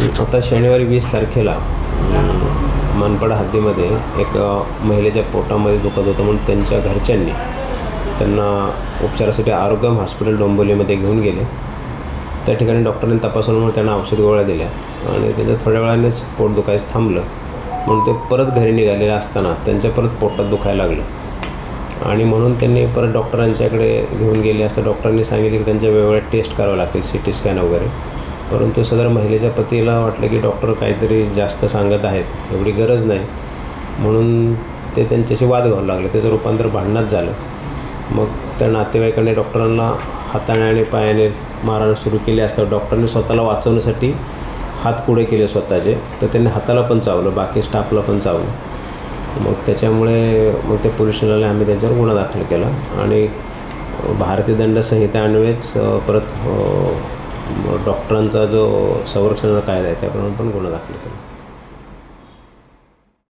आता शनिवारी 20 तारखेला मनपाड हद्दीमध्ये एक महिलेच्या पोटामध्ये दुखत होतं म्हणून त्यांच्या घरच्यांनी त्यांना उपचारासाठी आरोग्यम हॉस्पिटल डोंबिवलीमध्ये घेऊन गेले. त्या ठिकाणी डॉक्टरांनी तपासल्यामुळे त्यांना औषध गोळ्या दिल्या आणि त्यांच्या थोड्या वेळानेच पोट दुखायचं थांबलं. म्हणून ते परत घरी निघालेले असताना त्यांच्या परत पोटात दुखायला लागलं आणि म्हणून त्यांनी परत डॉक्टरांच्याकडे घेऊन गेले असता डॉक्टरांनी सांगितले की त्यांच्या वेगवेगळ्या टेस्ट करावं लागतील, CT स्कॅन वगैरे. परंतु सदर महिलेच्या पतीला वाटलं की डॉक्टर काहीतरी जास्त सांगत आहेत, एवढी गरज नाही, म्हणून ते त्यांच्याशी वाद घालू लागले. त्याचं रूपांतर भांडणात झालं. मग त्या नातेवाईकांनी डॉक्टरांना हाताने आणि पायाने मारायला सुरू केली असता डॉक्टरांनी स्वतःला वाचवण्यासाठी हात पुढे केले स्वतःचे, तर त्यांनी हाताला पण चावलं, बाकी स्टाफला पण चावलं. मग त्याच्यामुळे ते पोलीस स्टेशनला आम्ही त्यांच्यावर गुन्हा दाखल केला आणि भारतीय दंड संहिता अन्वयेच परत डॉक्टरांचा जो संरक्षणाचा कायदा आहे त्याप्रमाणे पण गुन्हा दाखल केला.